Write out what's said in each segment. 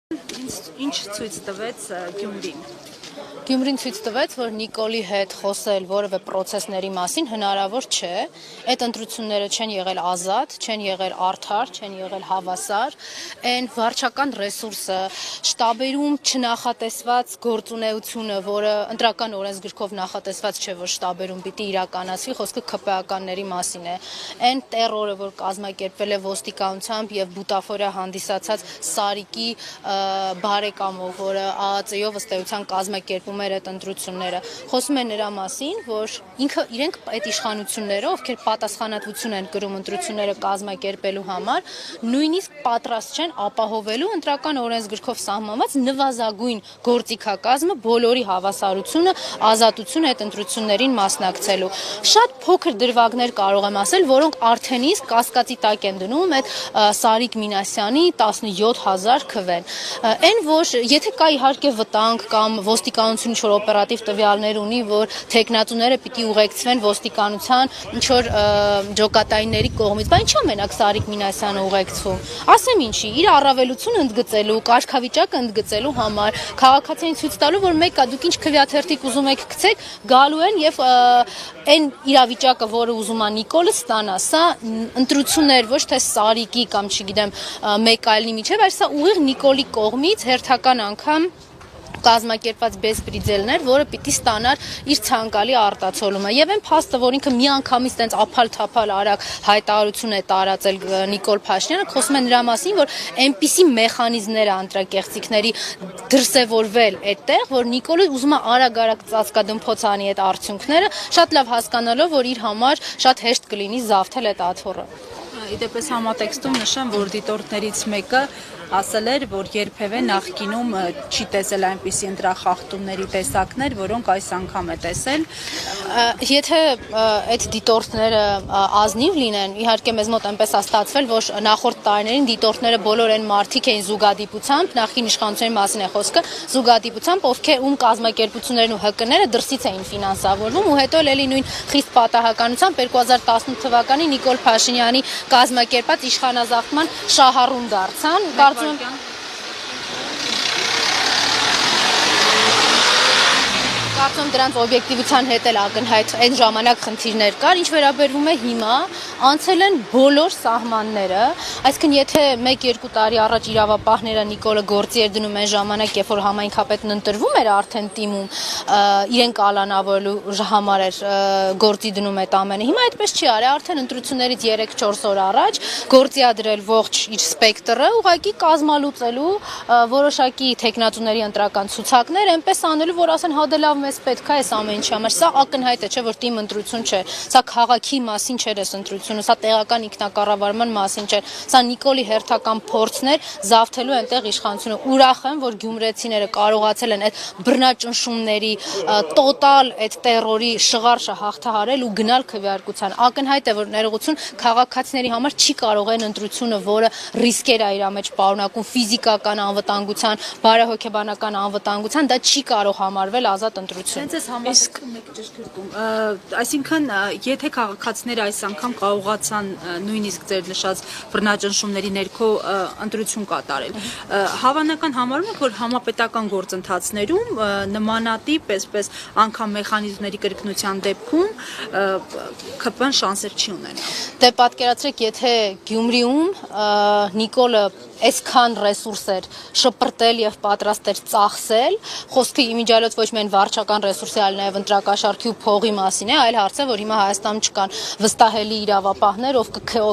Ինչ ցույց տվեց Գյումրին։ Գյումրին ցույց տվեց, որ Նիկոլի հետ խոսել որևէ process-ների մասին հնարավոր չէ։ Այդ ընտրությունները չեն եղել ազատ, չեն եղել արդար, չեն եղել հավասար։ Այն վարչական ռեսուրսը, շտաբերում չնախատեսված գործունեությունը, որը ընտրական օրենսգրքով նախատեսված չէ, որ շտաբերում պիտի իրականացվի, խոսքը ԿՊԱ-կանների մասին է։ Այն տերորը, որ կազմակերպվել է ոստիկանությամբ եւ բուտաֆորիա հանդիսացած Սարիկի բարեկամով, որը ԱԱԾ-ով ըստ էության կազմակերպում էր այդ ընտրությունները, խոսում է նրա մասին, որ իրենք այդ իշխանությունները, ովքեր պատասխանատվություն են կրում ընտրությունները կազմակերպելու համար, նույնիսկ պատրաստ չեն ապահովելու ընտրական օրենսգրքով սահմանված նվազագույն գործիքակազմը, բոլորի հավասարությունը, ազատությունը այդ ընտրություններին մասնակցելու։ Շատ փոքր դրվագներ կարող եմ ասել, որոնք արդեն իսկ կասկածի տակ են դնում այդ Սարիկ Մինասյանի 17,000 քվեն։ Այն որ եթե կա իհարկե վտանգ կամ ոստիկանություն ինչ-որ օպերատիվ տվյալներ ունի, որ թեկնածուները պիտի ուղեկցվեն ոստիկանության ինչ-որ ջոկատայինների կողմից, բայց ինչա մենակ Սարիկ Մինասյանը ուղեկցվում։ Ասեմ ինչի, իր առավելությունը ընդգծելու, կարգավիճակը ընդգծելու համար, քաղաքացիին ցույց տալու, որ մեկա դուք ինչ քվեաթերթիկ ուզում եք գցեք, գալու են եւ այն իրավիճակը, որը ուզում է Նիկոլը ստանա, սա ընտրություններ ոչ թե Սարիկի կամ չգիտեմ մեկ այլնի միջև, այլ սա ուղիղ Նիկոլի կողմից հերթական անգամ կազմակերպված բեսպրիձելներ, որը պիտի ստանար իր ցանկալի արտացոլումը։ Եվ այն փաստը, որ ինքը միանգամից տենց ափալ-թափալ արագ հայտարարություն է տարածել Նիկոլ Փաշինյանը, խոսում է նրա մասին, որ այնպիսի մեխանիզմներ է ընտրակեղծիքների դրսևորվել այդտեղ, որ Նիկոլը ուզում է արագ-արագ ծածկադմփոց անի այդ արդյունքները, շատ լավ հասկանալով, որ իր համար շատ հեշտ կլինի զավթել այդ աթոռը։ Իդեպս համատեքստում նշեմ, որ դիտորդներից մեկը ասել էր, որ երբևէ նախկինում չի տեսել այնպիսի ընտրախախտումների տեսակներ, որոնք այս անգամ է տեսել։ Եթե այդ դիտորդները ազնիվ լինեն, իհարկե մեզ մոտ այնպես է ստացվել, որ նախորդ տարիներին դիտորդները բոլոր այն մարդիկ էին զուգադիպությամբ, նախին իշխանությունների մասին է խոսքը, զուգադիպությամբ, ովքեր ում կազմակերպություններն ու ՀԿ-ները դրսից էին ֆինանսավորվում, ու հետո էլի նույն խիստ պատահականությամբ 2018 թվականին Նիկոլ Փաշինյանի կազմակերպած իշխանազավթման շահառուն դարձան։ Կարծում դրանց օբյեկտիվության հետ էլ ակնհայտ այն ժամանակ խնդիրներ կար, ինչ վերաբերվում է հիմա, անցել են բոլոր սահմանները, այսինքն եթե 1-2 տարի առաջ իրավապահները Նիկոլը գործի էր դնում այն ժամանակ, երբ որ համայնքապետն ընտրվում էր արդեն թիմում, իրեն կալանավորելու համար էր գործի դնում այդ ամենը։ Հիմա այդպես չի արել, արդեն ընտրություններից 3-4 օր առաջ գործի ա դրել ողջ իր սպեկտրը, ուղղակի կազմալուծելու որոշակի թեկնածուների ընտրական ցուցակներ, այնպես անելու, որ ասեն հա դե լավ մեզ պետք է այս ամեն ինչի համար։ Սա ակնհայտ է, չէ՞ որ թիմ ընտրություն չէ։ Սա քաղաքի մասին չէր այս ընտրությունը, սա տեղական ինքնակառավարման մասին չէր։ Սա Նիկոլի հերթական փորձն էր զավթելու այնտեղ իշխանությունը։ Ուրախ եմ, որ գյումրեցիները կարողացել են այդ բռնաճնշումների տոտալ այդ տերորի շղարշը հաղթահարել ու գնալ քվեարկության։ Ակնհայտ է, որ ներողություն քաղաքացիների համար չի կարող այն ընտրությունը, որը ռիսկեր է իր մեջ պարունակում, ֆիզիկական անվտանգության, բարեհոգեբանական անվտանգության, դա չի կարող համարվել ազատ ընտրություն։ Հենց այս համատեքստում մեկ ճշգրտում, այսինքն եթե քաղաքացիները այս անգամ կարողացան նույնիսկ ձեր նշած բռնաճնշումների ներքո ընտրություն կատարել, հավանական համարում եք, որ համապետական գործընթացներում նմանատիպ այսպես անգամ մեխանիզմների կրկնության դեպքում ԿՊ-ն շանսեր չի ունենա։ Դե պատկերացրեք, եթե Գյումրիում Նիկոլը այսքան ռեսուրս էր շպրտել եւ պատրաստ էր ծախսել, խոսքը իմիջիալոց ոչ միայն վարչական ռեսուրսի, այլ նաեւ ընտրակաշառքի ու փողի մասին է, այլ հարցը, որ հիմա Հայաստանում չկան վստահելի իրավապահներ,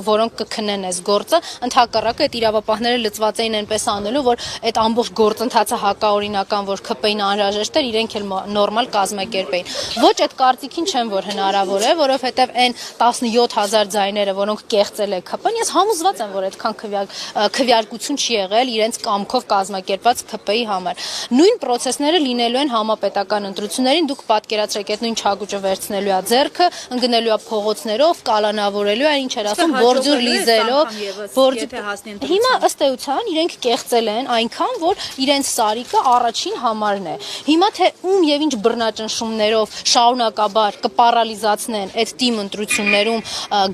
որոնք կքնեն այս գործը, ընդհակառակը այդ իրավապահները լծված էին այնպես անելու, որ այդ ամբողջ գործընթացը հակաօրինական, որ ԿՊ-ին անհրաժեշտ էր, իրենք էլ նորմալ կազմակերպեին։ Ոչ այդ կարծիքին չեմ, որ հնարավոր է, որովհետեւ այն 17,000 ձայները, որոնք կեղծել է ԿՊ-ն, ես համոզված եմ, որ այդքան քվեարկություն չի եղել իրենց կամքով կազմակերպված ԿՊ-ի համար։ Նույն process-ները լինելու են համապետական ընտրություններին, դուք պատկերացրեք, այդ նույն չագուճը վերցնելու է ձեռքը, ընկնելու է փողոցներով, կալանավորելու է, ինչ էր ասում, բորձուր լիզելով, Հիմա ըստ էության իրենք կեղծել են այնքան, որ իրենց Սարիկը առաջին համարն է։ Հիմա թե ում եւ ինչ բռնաճնշումներով շարունակաբար կպարալիզացնեն այդ թիմ ընտրություններում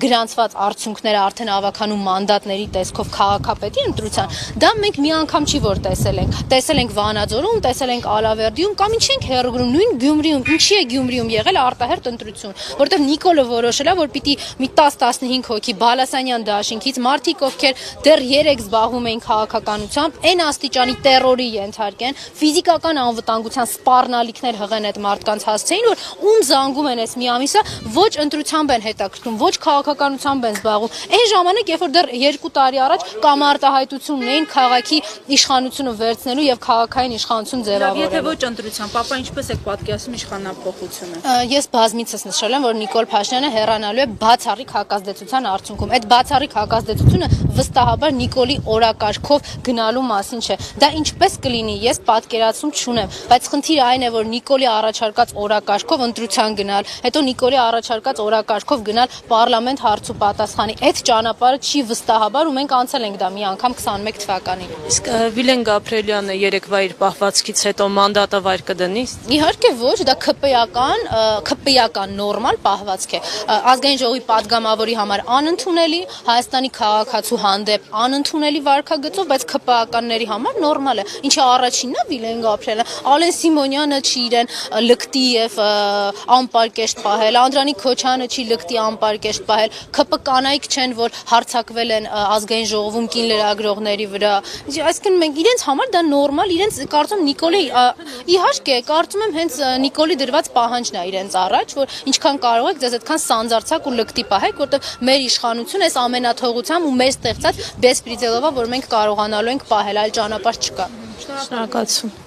գրանցված արդյունքները արդեն ավականու մանդատների տեսքով քաղաքապետի ընտրությունները ընտրության։ Դա մենք մի անգամ չի որ տեսել ենք Վանաձորում, տեսել ենք Ալավերդիում կամ ինչ ենք հեռու նույն Գյումրիում, ինչի է Գյումրիում եղել արտահերտ ընտրություն, որտեղ Նիկոլը որոշել է, որ պիտի մի 10-15 հոգի Բալասանյան դաշինքից մարդիկ, ովքեր դեռ 3 զբաղվում էին քաղաքականությամբ, այն աստիճանի terror-ի ենթարկեն, ֆիզիկական անվտանգության սպառնալիքներ հղեն այդ մարդկանց հասցեին, որ ում զանգում են այս մի ամիսը, ոչ ընտրությամբ են հետաքրքրում, ոչ քաղաքականությամբ են զբաղվում։ Այն ժամանակ, երբ որ դեռ 2 տարի առաջ կամ արտահայտությունն էին քաղաքի իշխանությունը վերցնելու եւ քաղաքային իշխանություն ձևավորելու։ Եթե ոչ ընտրությամբ, ապա ինչպես եք պատկերացնում իշխանափոխությունը։ Ես բազմիցս նշել եմ, որ Նիկոլ Փաշինյանը հեռանալու է բացառիկ հակազդեցության արդյունքում։ Այդ բացառիկ հակազդեցությունը վստահաբար Նիկոլի օրակարգով գնալու մասին չէ։ Դա ինչպես կլինի, ես պատկերացում չունեմ, բայց խնդիրը այն է, որ Նիկոլի առաջարկած օրակարգով ընտրության գնալ, հետո Նիկոլի առաջարկած օրակարգով գնալ պարլամենտ հարց ու պատասխանի։ Այդ ճանապարհը չի վստահաբար ու մենք անցել ենք դա մի անգամ 21 թվականին։ Իսկ Վիլեն Գաբրելյանը երեկվա իր պահվածքից հետո մանդատը վայր կդնի։ Իհարկե ոչ, դա ԿՊ-ական նորմալ պահվածք է։ Ազգային ժողովի падգամավորի համար անընդունելի, Հայաստանի քաղաքացու հանդեպ անընդունելի վարքագծով, բայց ԿՊ-ականների համար նորմալ է։ Ինչի առաջինն է Վիլեն Գաբրելը, Ալեն Սիմոնյանը չի իրեն լկտի եւ անպարկեշտ պահել, Անդրանիկ Քոչյանը չի լկտի անպարկեշտ պահել, ԿՊ կանայք չեն, որ հարձակվել են ազգային ժողովում կին լրագրողների վրա։ Այսինքն մենք իրենց համար դա նորմալ, իրենց կարծում Նիկոլի իհարկե կարծում եմ հենց Նիկոլի դրված պահանջն է իրենց առաջ, որ ինչքան կարող եք ձեզ այդքան սանձարցակ ու լկտի պահեք, որտեղ մեր իշխանությունը այս ամենաթողությամբ ու մեր ստեղծած բեսպրիդելովա, որ մենք կարողանալու ենք պահել, այլ ճանապարհ չկա։ Շնորհակալություն։